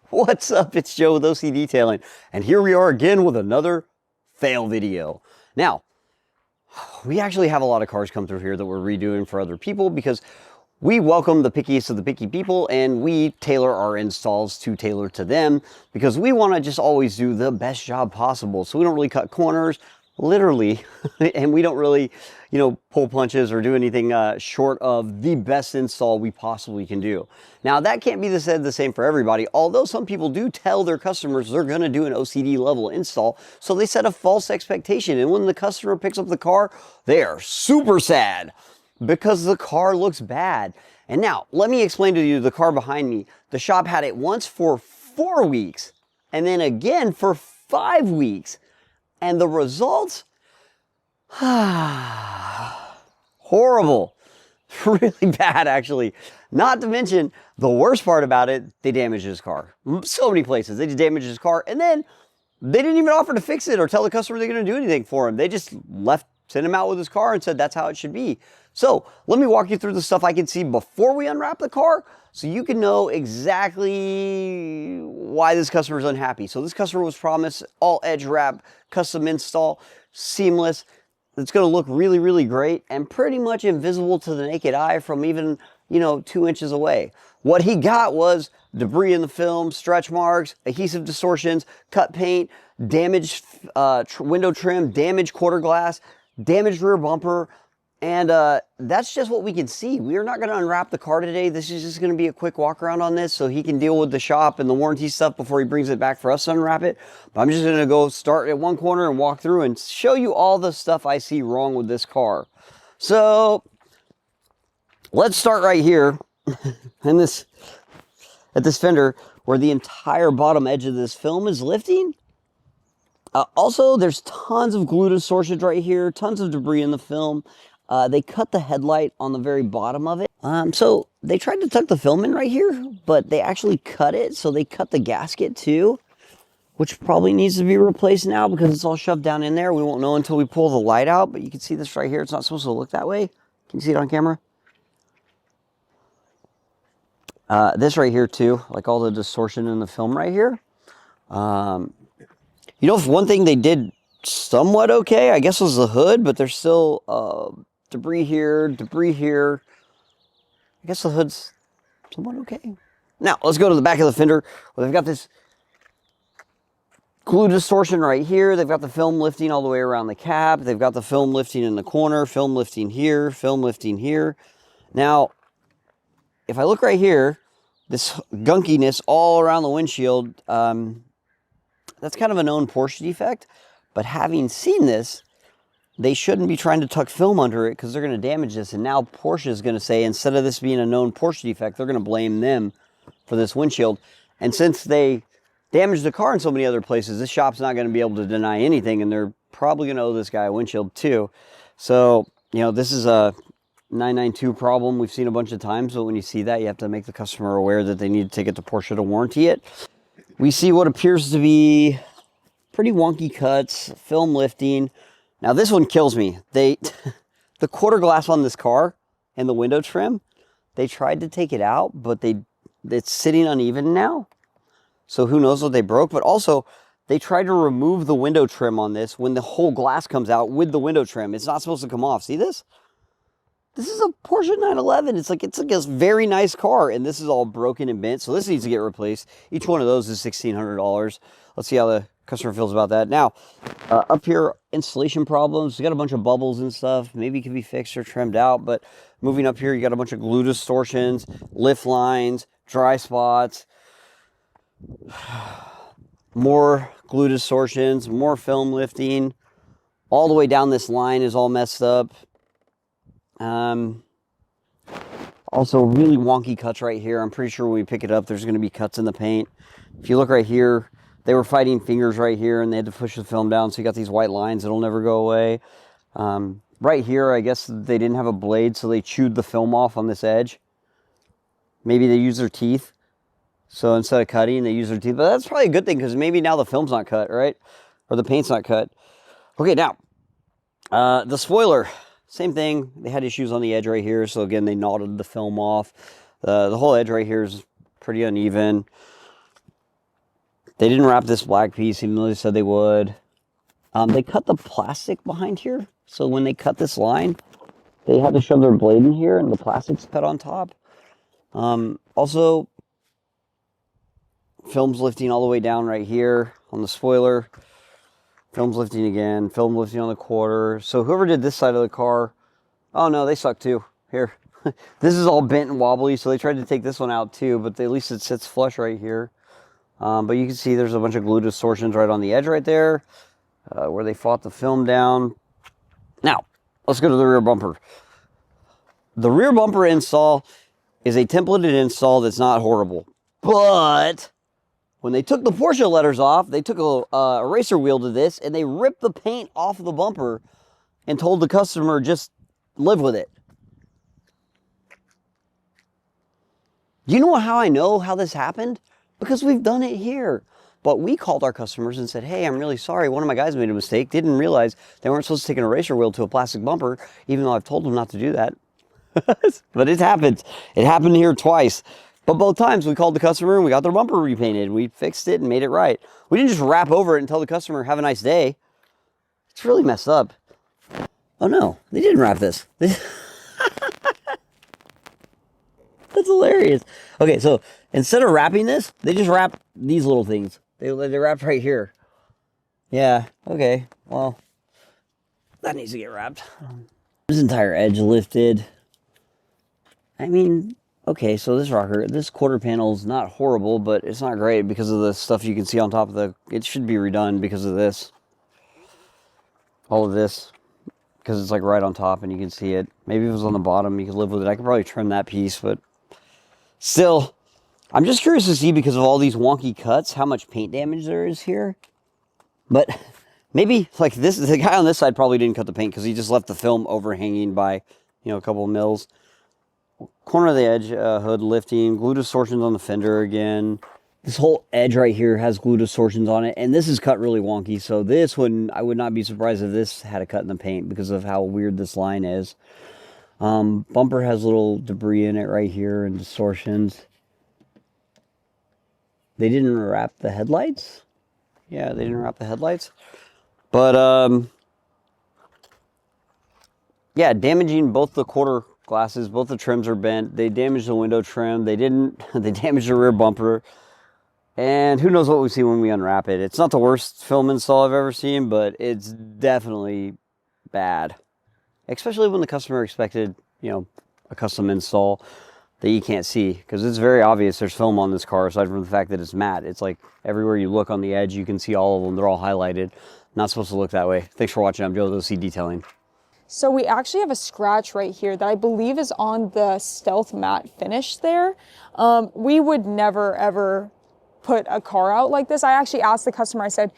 What's up? It's Joe with OCDetailing, and here we are again with another fail video. Now, we actually have a lot of cars come through here that we're redoing for other people because we welcome the pickiest of the picky people, and we tailor our installs to tailor to them because we want to just always do the best job possible. So we don't really cut corners, literally, and we don't really, pull punches or do anything short of the best install we possibly can do. Now, that can't be said the same for everybody, although some people do tell their customers they're going to do an OCD level install, so they set a false expectation, and when the customer picks up the car, they are super sad because the car looks bad. And now, let me explain to you the car behind me. The shop had it once for 4 weeks, and then again for 5 weeks. And the results? Horrible. Really bad, actually. Not to mention, the worst part about it, they damaged his car. So many places. They just damaged his car, and then they didn't even offer to fix it or tell the customer they're going to do anything for him. They just sent him out with his car and said that's how it should be. So let me walk you through the stuff I can see before we unwrap the car so you can know exactly why this customer is unhappy. So this customer was promised all edge wrap, custom install, seamless. It's going to look really, really great and pretty much invisible to the naked eye from even, 2 inches away. What he got was debris in the film, stretch marks, adhesive distortions, cut paint, damaged window trim, damaged quarter glass, damaged rear bumper, and that's just what we can see. We are not going to unwrap the car today. This is just going to be a quick walk around on this so he can deal with the shop and the warranty stuff before he brings it back for us to unwrap it. But I'm just going to go start at one corner and walk through and show you all the stuff I see wrong with this car. So let's start right here at this fender where the entire bottom edge of this film is lifting. Also, there's tons of glue distortions right here, tons of debris in the film. They cut the headlight on the very bottom of it. So they tried to tuck the film in right here, but they actually cut it. So they cut the gasket too, which probably needs to be replaced now because it's all shoved down in there. We won't know until we pull the light out, but you can see this right here. It's not supposed to look that way. Can you see it on camera? This right here too, like all the distortion in the film right here. One thing they did somewhat okay, I guess, was the hood, but there's still debris here, debris here. I guess the hood's somewhat okay. Now, let's go to the back of the fender. Well, they've got this glue distortion right here. They've got the film lifting all the way around the cap. They've got the film lifting in the corner, film lifting here, film lifting here. Now, if I look right here, this gunkiness all around the windshield, that's kind of a known Porsche defect, but having seen this, they shouldn't be trying to tuck film under it because they're going to damage this. And now Porsche is going to say, instead of this being a known Porsche defect, they're going to blame them for this windshield. And since they damaged the car in so many other places, this shop's not going to be able to deny anything, and they're probably going to owe this guy a windshield too. So, this is a 992 problem we've seen a bunch of times, but when you see that, you have to make the customer aware that they need to take it to Porsche to warranty it. We see what appears to be pretty wonky cuts, film lifting. Now this one kills me. The quarter glass on this car and the window trim, they tried to take it out, but it's sitting uneven now. So who knows what they broke, but also they tried to remove the window trim on this when the whole glass comes out with the window trim. It's not supposed to come off. See this? This is a Porsche 911. It's like a very nice car, and this is all broken and bent, so this needs to get replaced. Each one of those is $1,600. Let's see how the customer feels about that. Now, up here, installation problems. We got a bunch of bubbles and stuff. Maybe it can be fixed or trimmed out, but moving up here, you got a bunch of glue distortions, lift lines, dry spots, more glue distortions, more film lifting. All the way down this line is all messed up. Also really wonky cuts right here. I'm pretty sure when we pick it up, there's going to be cuts in the paint. If you look right here, they were fighting fingers right here and they had to push the film down. So you got these white lines that'll never go away. Right here, I guess they didn't have a blade, so they chewed the film off on this edge. Maybe they used their teeth. So instead of cutting, they use their teeth. But that's probably a good thing because maybe now the film's not cut, right? Or the paint's not cut. Okay, now, the spoiler. Same thing, they had issues on the edge right here, so again, they knotted the film off. The whole edge right here is pretty uneven. They didn't wrap this black piece, even though they said they would. They cut the plastic behind here. So when they cut this line, they had to shove their blade in here, and the plastic's cut on top. Also, film's lifting all the way down right here on the spoiler. Film's lifting again. Film lifting on the quarter. So whoever did this side of the car, oh no, they suck too. Here. This is all bent and wobbly, so they tried to take this one out too, but at least it sits flush right here. But you can see there's a bunch of glue distortions right on the edge right there, where they fought the film down. Now, let's go to the rear bumper. The rear bumper install is a templated install that's not horrible. But when they took the Porsche letters off, they took a eraser wheel to this, and they ripped the paint off the bumper and told the customer, just live with it. Do you know how I know how this happened? Because we've done it here. But we called our customers and said, hey, I'm really sorry. One of my guys made a mistake. Didn't realize they weren't supposed to take an eraser wheel to a plastic bumper, even though I've told them not to do that. But it happened. It happened here twice. But both times we called the customer and we got their bumper repainted. We fixed it and made it right. We didn't just wrap over it and tell the customer, have a nice day. It's really messed up. Oh no, they didn't wrap this. That's hilarious. Okay, so instead of wrapping this, they just wrapped these little things. They wrapped right here. Yeah, okay, well, that needs to get wrapped. This entire edge lifted. I mean, okay, so this rocker, this quarter panel is not horrible, but it's not great because of the stuff you can see on top of the, it should be redone because of this. All of this, because it's like right on top and you can see it. Maybe if it was on the bottom, you could live with it. I could probably trim that piece, but still, I'm just curious to see, because of all these wonky cuts, how much paint damage there is here. But maybe, like this, the guy on this side probably didn't cut the paint because he just left the film overhanging by, you know, a couple of mils. Corner of the edge, hood lifting, glue distortions on the fender again. This whole edge right here has glue distortions on it, and this is cut really wonky, so this wouldn't, I would not be surprised if this had a cut in the paint because of how weird this line is. Bumper has little debris in it right here and distortions. They didn't wrap the headlights. Yeah, they didn't wrap the headlights. But, yeah, damaging both the quarter glasses, both the trims are bent. They damaged the window trim. They didn't, they damaged the rear bumper. And who knows what we see when we unwrap it. It's not the worst film install I've ever seen, but it's definitely bad. Especially when the customer expected, you know, a custom install that you can't see. Because it's very obvious there's film on this car, aside from the fact that it's matte. It's like everywhere you look on the edge, you can see all of them. They're all highlighted. Not supposed to look that way. Thanks for watching. I'm Joe with OCDetailing. So we actually have a scratch right here that I believe is on the stealth matte finish there. We would never, ever put a car out like this. I actually asked the customer, I said,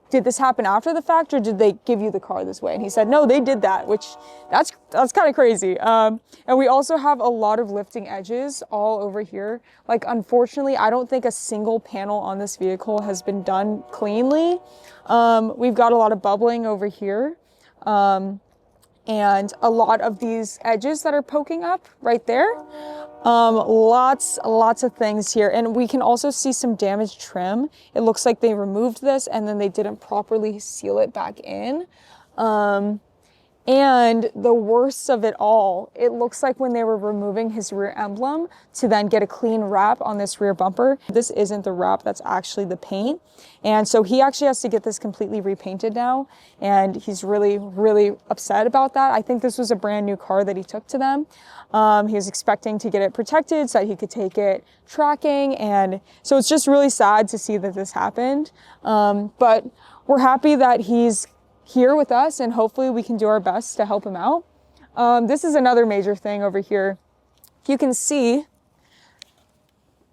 did this happen after the fact, or did they give you the car this way? And he said, no, they did that, which that's kind of crazy. And we also have a lot of lifting edges all over here. Like, unfortunately, I don't think a single panel on this vehicle has been done cleanly. We've got a lot of bubbling over here. And a lot of these edges that are poking up right there. Lots of things here. And we can also see some damaged trim. It looks like they removed this and then they didn't properly seal it back in. And the worst of it all, it looks like when they were removing his rear emblem to then get a clean wrap on this rear bumper, this isn't the wrap, that's actually the paint. And so he actually has to get this completely repainted now. And he's really, really upset about that. I think this was a brand new car that he took to them. He was expecting to get it protected so that he could take it tracking. And so it's just really sad to see that this happened. But we're happy that he's here with us, and hopefully we can do our best to help him out. This is another major thing over here. You can see,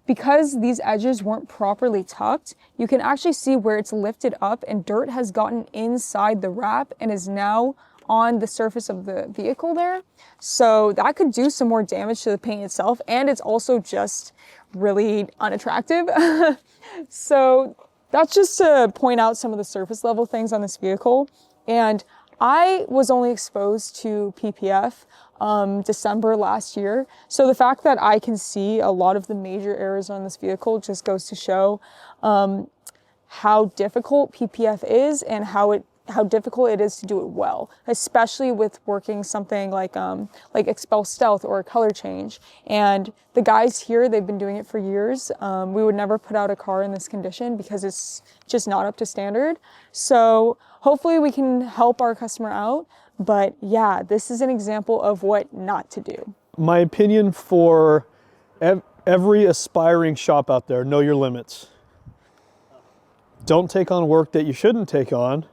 because these edges weren't properly tucked, you can actually see where it's lifted up and dirt has gotten inside the wrap and is now on the surface of the vehicle there. So that could do some more damage to the paint itself, and it's also just really unattractive. So that's just to point out some of the surface level things on this vehicle. And I was only exposed to PPF December last year. So the fact that I can see a lot of the major errors on this vehicle just goes to show how difficult PPF is and how difficult it is to do it well, especially with working something like Expel Stealth or a color change. And the guys here, they've been doing it for years. We would never put out a car in this condition because it's just not up to standard. So hopefully we can help our customer out. But yeah, this is an example of what not to do. My opinion for every aspiring shop out there, know your limits. Don't take on work that you shouldn't take on.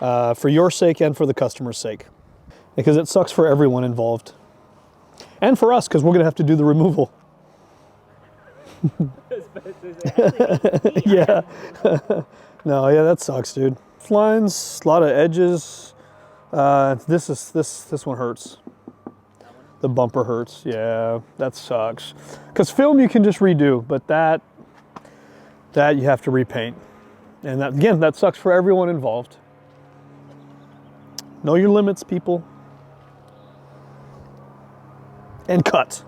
For your sake and for the customer's sake, because it sucks for everyone involved, and for us because we're gonna have to do the removal. Yeah. No, yeah, that sucks, dude. Lines, a lot of edges. This one hurts. The bumper hurts. Yeah, that sucks. Because film you can just redo, but that you have to repaint, and that again, that sucks for everyone involved. Know your limits, people. And cut.